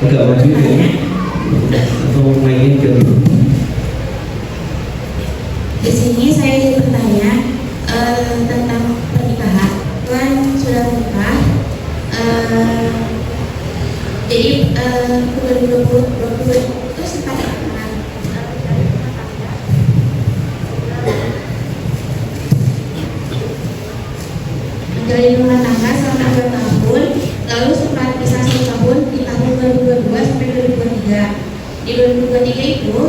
agak wajib ya, atau mainin ke di sini saya ingin bertanya tentang pernikahan. Tuan sudah menikah, jadi 2020 itu sempat menjalin rumah tangga selama 2 tahun, lalu sempat pisah 1 tahun di tahun 2022 sampai 2023. Di 2023 itu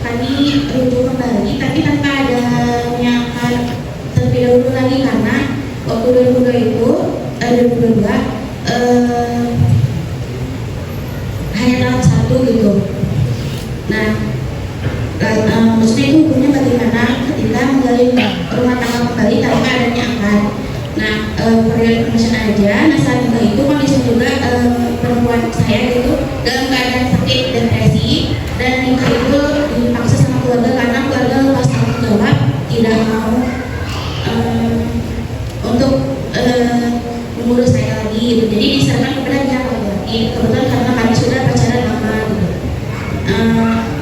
kami rujuk kembali, tapi tanpa adanya terlebih dahulu lagi karena waktu 2022 hanya tahap 1 gitu. Nah, maksudnya itu hukumnya bagaimana ketika menjalin rumah tangga kembali tanpa adanya akad. Nah, for your information aja, nah saat nikah itu kondisi juga perempuan saya gitu dalam keadaan sakit depresi, dan nikah itu dipaksa sama keluarga karena keluarga lepas tanggung jawab, tidak mau untuk mengurus saya lagi gitu. Jadi disarankan kepada pihak laki-laki, kebetulan karena kami sudah pacaran lama gitu.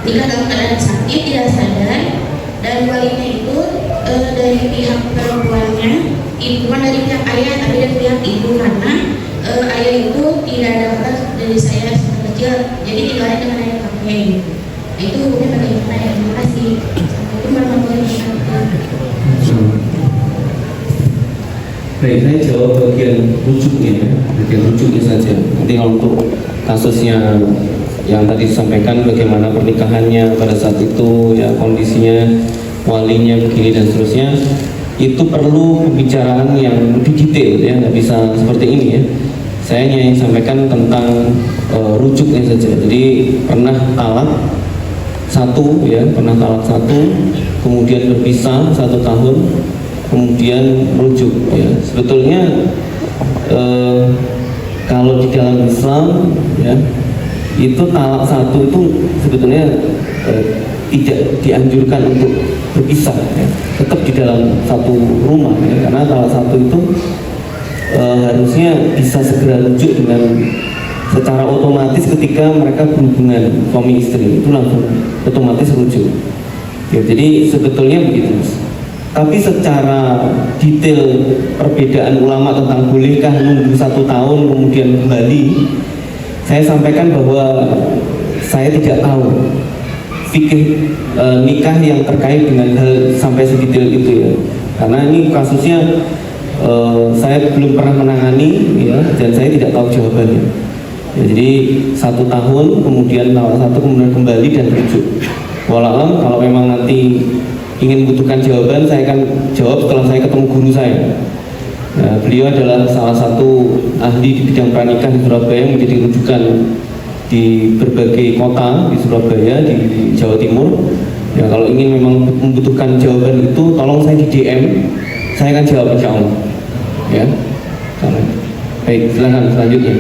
Nikah dalam keadaan sakit, tidak sadar, dan walinya itu dari pihak perempuannya, bukan dari pihak ayah tapi dari pihak ibu, karena ayah itu tidak ada kabar dari saya sejak kecil, jadi tinggalnya dengan ayah kakek gitu. Nah, itu hukumnya bagaimana ya? Terima kasih. Assalamualaikum warahmatullahi wabarakatuh. Baik, saya jawab bagian rujuknya saja. Nanti kalau untuk kasusnya yang tadi disampaikan bagaimana pernikahannya pada saat itu, ya kondisinya, walinya begini dan seterusnya, itu perlu pembicaraan yang lebih detail ya, nggak bisa seperti ini ya. Saya hanya ingin sampaikan tentang rujuknya saja. Jadi pernah talak 1 ya, pernah talak 1, kemudian berpisah 1 tahun, kemudian merujuk ya. Sebetulnya kalau di dalam Islam ya, itu talak 1 itu sebetulnya tidak dianjurkan untuk berpisah ya. Tetap di dalam satu rumah ya, karena talak 1 itu harusnya bisa segera rujuk dengan secara otomatis ketika mereka berhubungan suami istri, itu langsung otomatis rujuk ya. Jadi sebetulnya begitu. Tapi secara detail perbedaan ulama tentang bolehkah nunggu 1 tahun kemudian kembali, saya sampaikan bahwa saya tidak tahu fikih nikah yang terkait dengan hal sampai sedetail itu ya, karena ini kasusnya saya belum pernah menangani ya, dan saya tidak tahu jawabannya ya. Jadi 1 tahun kemudian talak 1 kemudian kembali dan rujuk. Walau kalau memang nanti ingin membutuhkan jawaban, saya akan jawab setelah saya ketemu guru saya. Nah, beliau adalah salah satu ahli di bidang pranikah di Surabaya yang menjadi rujukan di berbagai kota di Surabaya, di Jawa Timur. Ya, kalau ingin memang membutuhkan jawaban itu, tolong saya di DM, saya akan jawab insya Allah. Ya, baik, silakan selanjutnya.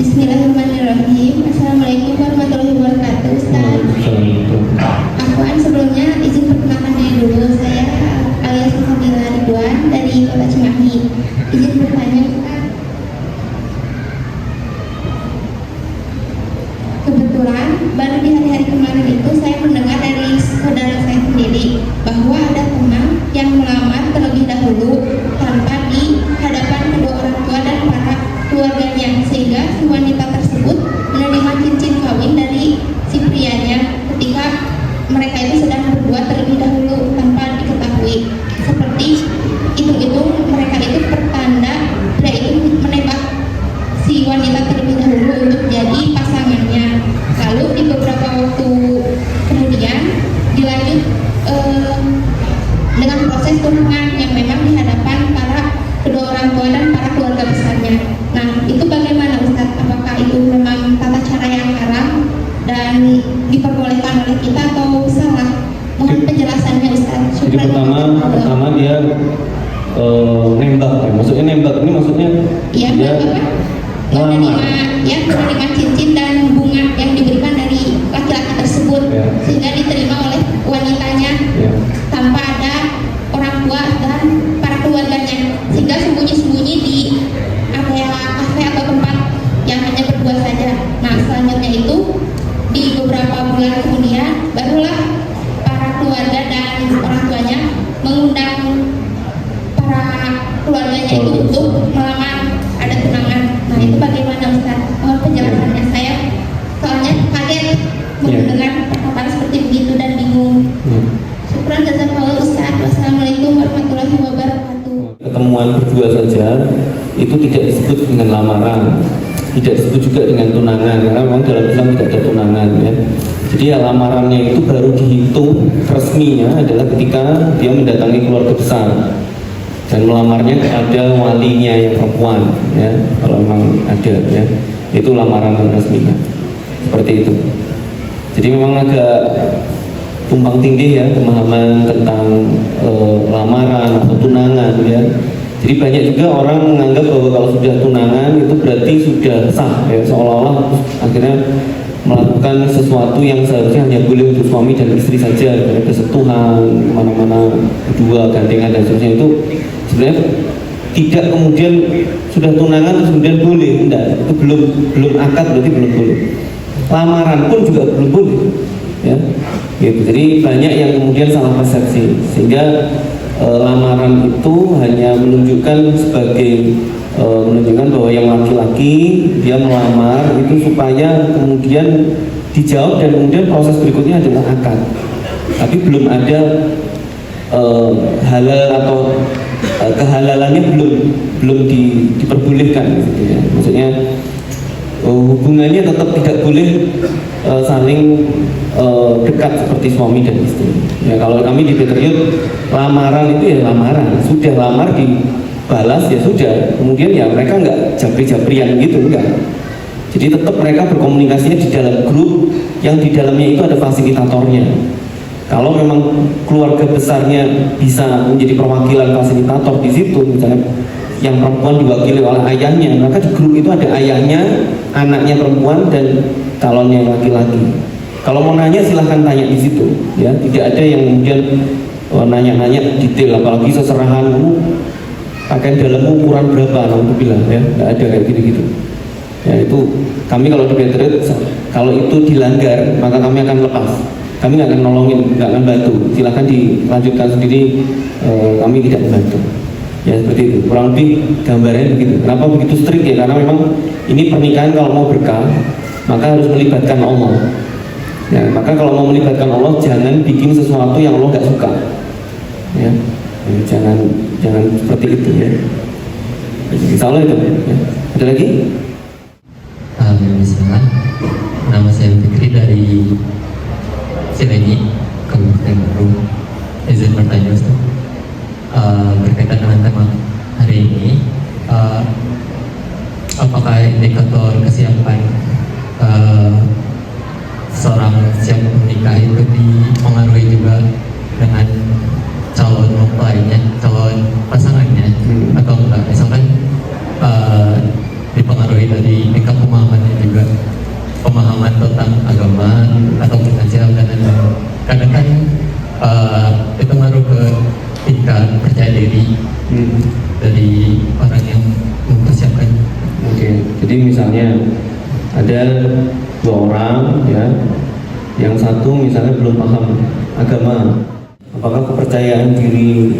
Bismillahirrahmanirrahim. Assalamualaikum warahmatullahi wabarakatuh. Ustaz, Afwan, sebelumnya izin perkenalkan diri dulu. Saya alias Fadila Ridwan dari Kota Cimahi. Izin bertanya, Ustaz. Kebetulan baru di hari-hari kemarin itu saya mendengar dari saudara saya sendiri bahwa ada teman yang melamar terlebih dahulu tanpa di hadapan kedua orang tua dan para keluarganya, sehingga si wanita tersebut menerima cincin kawin dari si prianya ketika mereka itu sedang berbuat terlebih dahulu tanpa diketahui. Seperti itu mereka itu pertanda dia itu menembak si wanita terlebih dahulu untuk jadi pasangannya. Lalu di beberapa waktu kemudian dilanjut dengan proses tunangan yang memang di hadapan para kedua orang tua dan para keluarga besarnya. Nah, itu bagaimana Ustaz? Apakah itu memang tata cara yang haram dan diperbolehkan oleh kita atau salah? Mohon penjelasannya Ustaz. Jadi pertama dia nembak ya. Maksudnya nembak ini maksudnya ya, dia menerima cincin dan bunga yang diberikan dari laki-laki tersebut ya, sehingga diterima oleh wanitanya ya, tanpa ada orang tua dan para keluarga berdua saja itu tidak disebut dengan lamaran, tidak disebut juga dengan tunangan, karena memang dalam Islam tidak ada tunangan ya. Jadi ya, lamarannya itu baru dihitung resminya adalah ketika dia mendatangi keluarga besar dan melamarnya kepada walinya yang perempuan ya, kalau memang ada ya, itu lamaran resminya seperti itu. Jadi memang agak tumpang tindih ya pemahaman tentang lamaran atau tunangan ya. Jadi banyak juga orang menganggap bahwa kalau sudah tunangan itu berarti sudah sah ya, seolah-olah akhirnya melakukan sesuatu yang seharusnya hanya boleh untuk suami dan istri saja, ada bersentuhan kemana-mana berdua gandengan dan seterusnya, itu sebenarnya tidak kemudian sudah tunangan kemudian boleh, enggak, itu belum akad berarti belum boleh, lamaran pun juga belum boleh ya gitu. Jadi banyak yang kemudian salah persepsi sehingga lamaran itu hanya menunjukkan sebagai menunjukkan bahwa yang laki-laki dia melamar itu supaya kemudian dijawab dan kemudian proses berikutnya adalah akad, tapi belum ada halal atau kehalalannya belum diperbolehkan gitu ya. Maksudnya hubungannya tetap tidak boleh saling dekat seperti suami dan istri ya. Kalau kami di Patriot, lamaran itu ya lamaran, sudah lamar dibalas ya sudah, kemudian ya mereka nggak japri-japrian gitu, enggak. Jadi tetap mereka berkomunikasinya di dalam grup yang di dalamnya itu ada fasilitatornya. Kalau memang keluarga besarnya bisa menjadi perwakilan fasilitator di situ, misalnya yang perempuan diwakili oleh ayahnya, maka di grup itu ada ayahnya, anaknya perempuan, dan calonnya laki-laki. Kalau mau nanya silahkan tanya di situ, ya. Tidak ada yang kemudian nanya-nanya detail, apalagi seserahan pakaian dalammu ukuran berapa, aku bilang ya, nggak ada kayak gitu-gitu. Ya itu kami kalau di Patriot, kalau itu dilanggar maka kami akan lepas. Kami nggak akan nolongin, nggak akan bantu. Silahkan dilanjutkan sendiri, kami tidak membantu. Ya seperti itu, kurang lebih gambarnya begitu. Kenapa begitu strict ya? Karena memang ini pernikahan kalau mau berkah maka harus melibatkan Allah ya. Maka kalau mau melibatkan Allah jangan bikin sesuatu yang Allah nggak suka ya. Jangan seperti itu ya. Insya Allah itu ya. Ada lagi? Bismillah. Nama saya Fikri dari Cilenyi, Kabupaten Bandung. Izin bertanya Ustaz, berkaitan dengan tema hari ini, apakah indikator kesiapan seorang siap menikah itu dipengaruhi juga dengan calon mempelainya, calon pasangannya, atau enggak? Misalkan dipengaruhi dari tingkat pemahamannya juga, pemahaman tentang agama atau finansial dan lain-lain. Kadang kan itu ngaruh ke tingkat percaya diri dari orang yang mempersiapkan. Oke, jadi misalnya ada dua orang ya, yang satu misalnya belum paham agama, apakah kepercayaan diri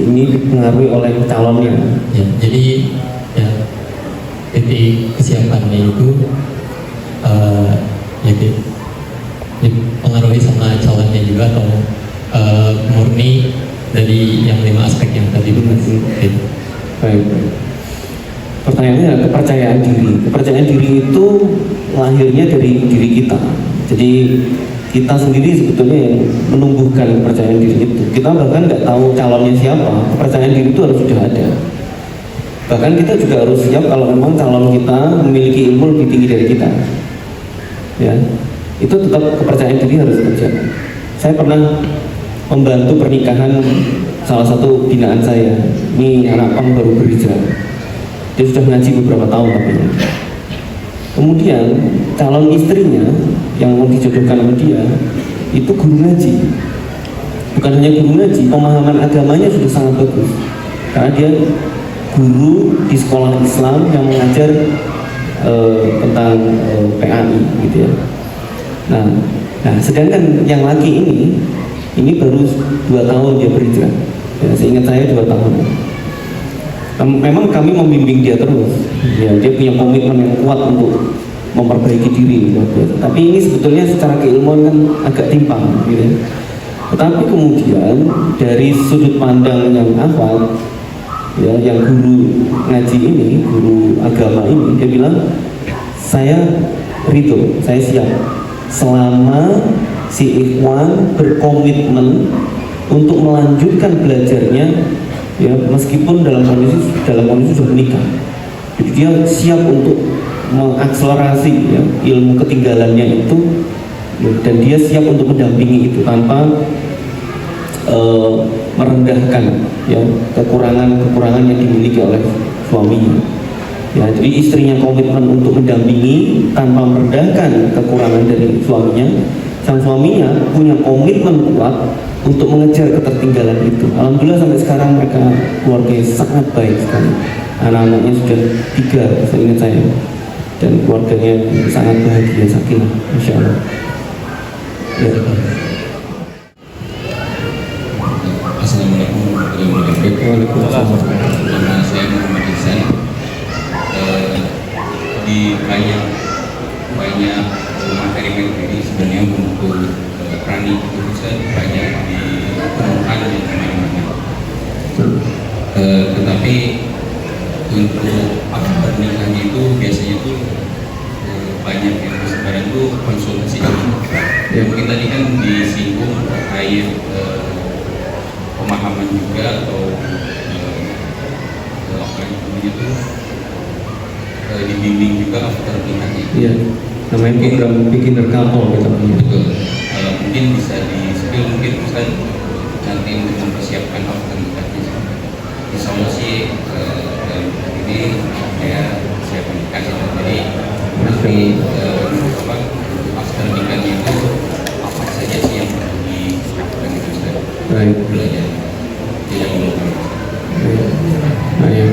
ini dipengaruhi oleh calonnya? Ya, jadi ya titik kesiapannya itu dipengaruhi sama calonnya juga, atau murni dari yang 5 aspek yang tadi Baik. Pertanyaannya kepercayaan diri. Kepercayaan diri itu lahirnya dari diri kita. Jadi kita sendiri sebetulnya yang menumbuhkan kepercayaan diri itu. Kita bahkan nggak tahu calonnya siapa. Kepercayaan diri itu harus sudah ada. Bahkan kita juga harus siap kalau memang calon kita memiliki ilmu lebih tinggi dari kita. Ya, itu tetap kepercayaan diri harus ada. Saya pernah membantu pernikahan salah satu binaan saya. Ini anak pang baru berhijrah. Dia sudah ngaji beberapa tahun katanya. Kemudian calon istrinya yang mau dijodohkan sama dia itu guru ngaji. Bukan hanya guru ngaji, pemahaman agamanya sudah sangat bagus. Karena dia guru di sekolah Islam yang mengajar tentang PAI gitu ya. Nah, sedangkan yang laki ini baru 2 tahun dia berhijrah. Ya, seingat saya 2 tahun. Memang kami membimbing dia terus. Ya, dia punya komitmen yang kuat untuk memperbaiki diri. Tapi ini sebetulnya secara keilmuan kan agak timpang, gitu ya. Tetapi kemudian dari sudut pandang yang awal, ya, yang guru ngaji ini, guru agama ini, dia bilang saya ridho, saya siap selama si ikhwan berkomitmen untuk melanjutkan belajarnya, ya meskipun dalam kondisi sudah menikah. Jadi dia siap untuk mengakselerasi ya, ilmu ketinggalannya itu, ya, dan dia siap untuk mendampingi itu tanpa merendahkan ya kekurangan yang dimiliki oleh suaminya. Ya, jadi istrinya komitmen untuk mendampingi tanpa merendahkan kekurangan dari suaminya. Sang suaminya punya komitmen kuat untuk mengejar ketertinggalan itu. Alhamdulillah sampai sekarang mereka keluarganya sangat baik sekali. Anak-anaknya sudah 3, seingat saya, dan keluarganya sangat bahagia, sakinah, insya Allah. Ya. Assalamualaikum warahmatullahi wabarakatuh. Nama saya Muhammad Ihsan. Di banyak materi-materi sebenarnya untuk prani itu bisa banyak ditemukan di mana-mana. Tetapi untuk akad pernikahan itu biasanya itu banyak yang sekarang itu konsultasi dulu. Mungkin tadi kan disinggung terkait pemahaman juga atau apa namanya itu dibimbing juga after nikahnya. Iya, namanya program beginner couple gitu. Betul. Mungkin bisa di-spill mungkin Ustaz nanti untuk mempersiapkan after nikahnya. Insya Allah sih dalam ini saya siap menikah. Jadi nanti after nikahnya itu apa saja sih yang perlu dilakukan itu Ustaz? Baik. Belajar. Tidak melupakan. Baik.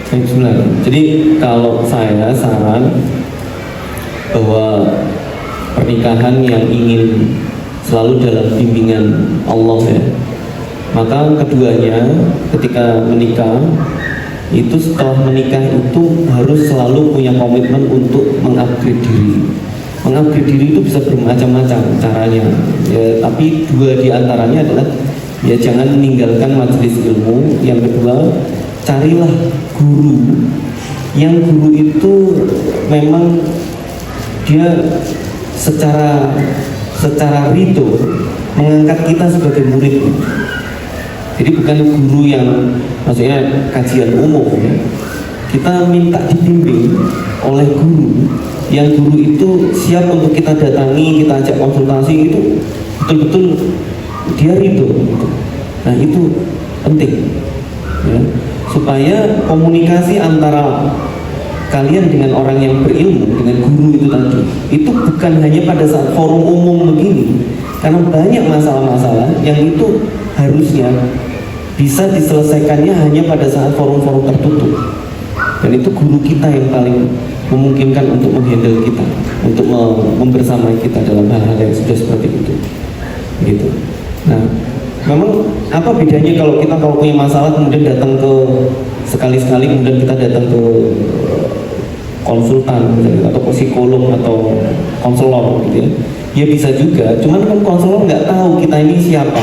Bismillah. Jadi kalau saya saran bahwa pernikahan yang ingin selalu dalam bimbingan Allah ya, maka keduanya ketika menikah itu setelah menikah itu harus selalu punya komitmen untuk mengupgrade diri. Mengupgrade diri itu bisa bermacam-macam caranya ya, tapi 2 diantaranya adalah ya jangan meninggalkan majelis ilmu. Yang kedua, carilah guru yang guru itu memang dia secara ridho mengangkat kita sebagai murid. Jadi bukan guru yang maksudnya kajian umum ya. Kita minta dibimbing oleh guru yang guru itu siap untuk kita datangi, kita ajak konsultasi, itu betul-betul dia ridho gitu. Nah itu penting ya, supaya komunikasi antara kalian dengan orang yang berilmu, dengan guru itu tadi, itu bukan hanya pada saat forum umum begini, karena banyak masalah-masalah yang itu harusnya bisa diselesaikannya hanya pada saat forum-forum tertutup, dan itu guru kita yang paling memungkinkan untuk menghandle kita, untuk membersamai kita dalam hal-hal yang sudah seperti itu gitu. Nah memang apa bedanya kalau kita punya masalah kemudian datang ke sekali-sekali kemudian kita datang ke konsultan misalnya, atau psikolog atau konselor gitu ya. Ya bisa juga, cuman kan konselor nggak tahu kita ini siapa.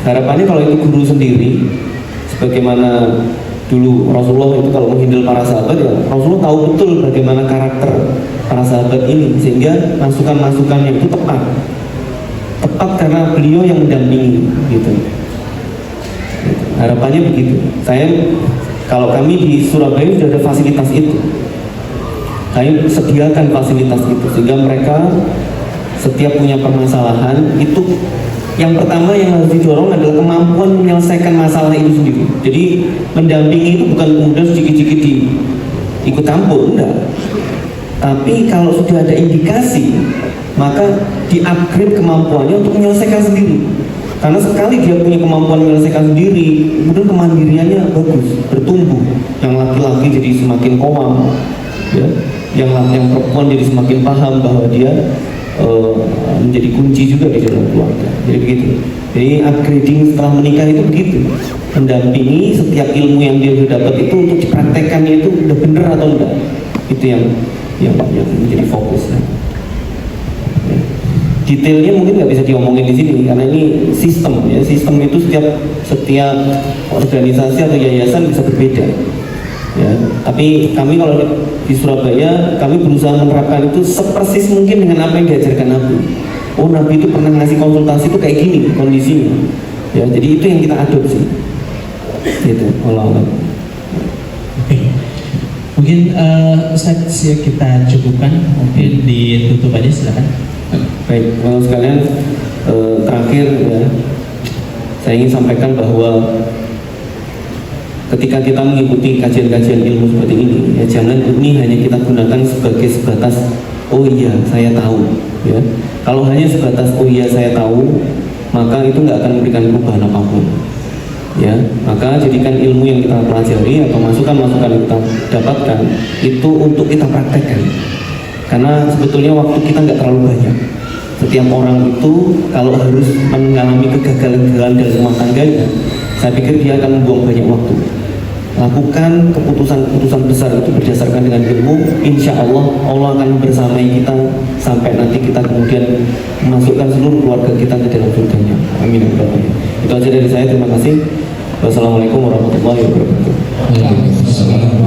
Harapannya kalau itu guru sendiri, sebagaimana dulu Rasulullah itu kalau menghandle para sahabat ya, Rasulullah tahu betul bagaimana karakter para sahabat ini, sehingga masukan-masukannya itu tepat karena beliau yang mendampingi gitu. Harapannya begitu. Kalau kami di Surabaya sudah ada fasilitas itu, kami sediakan fasilitas itu sehingga mereka setiap punya permasalahan itu yang pertama yang harus didorong adalah kemampuan menyelesaikan masalah itu sendiri. Jadi mendampingi itu bukan kemudian sedikit-sedikit ikut campur, enggak. Tapi kalau sudah ada indikasi, maka di-upgrade kemampuannya untuk menyelesaikan sendiri. Karena sekali dia punya kemampuan menyelesaikan sendiri, kemudian kemandiriannya bagus, bertumbuh. Yang laki-laki jadi semakin kowam, ya. Yang perempuan jadi semakin paham bahwa dia menjadi kunci juga di dalam keluarga. Jadi begitu. Jadi upgrading setelah menikah itu begitu. Mendampingi setiap ilmu yang dia sudah dapat itu untuk dipraktekkannya itu udah bener atau enggak. Itu yang menjadi fokus. detailnya mungkin nggak bisa diomongin di sini karena ini sistem ya. Sistem itu setiap organisasi atau yayasan bisa berbeda ya. Tapi kami kalau di Surabaya kami berusaha menerapkan itu sepersis mungkin dengan apa yang diajarkan Nabi. Oh, Nabi itu pernah ngasih konsultasi itu kayak gini kondisinya ya. Jadi itu yang kita adopsi gitu. Allah. Mungkin Ustaz ya, kita cukupkan, mungkin ditutup aja, silakan. Baik, kalau sekalian terakhir ya, saya ingin sampaikan bahwa ketika kita mengikuti kajian-kajian ilmu seperti ini, ya jangan ini hanya kita gunakan sebagai sebatas oh iya saya tahu, ya. Kalau hanya sebatas oh iya saya tahu, maka itu nggak akan memberikan perubahan apapun. Ya, maka jadikan ilmu yang kita pelajari atau masukan-masukan yang kita dapatkan itu untuk kita praktekkan. Karena sebetulnya waktu kita nggak terlalu banyak. Setiap orang itu kalau harus mengalami kegagalan dalam rumah tangganya, saya pikir dia akan membuang banyak waktu. Lakukan keputusan-keputusan besar itu berdasarkan dengan ilmu. Insya Allah Allah akan bersamai kita sampai nanti kita kemudian memasukkan seluruh keluarga kita ke dalam surganya. Amin. Itu aja dari saya. Terima kasih. Wassalamualaikum warahmatullahi wabarakatuh. Waalaikumsalam.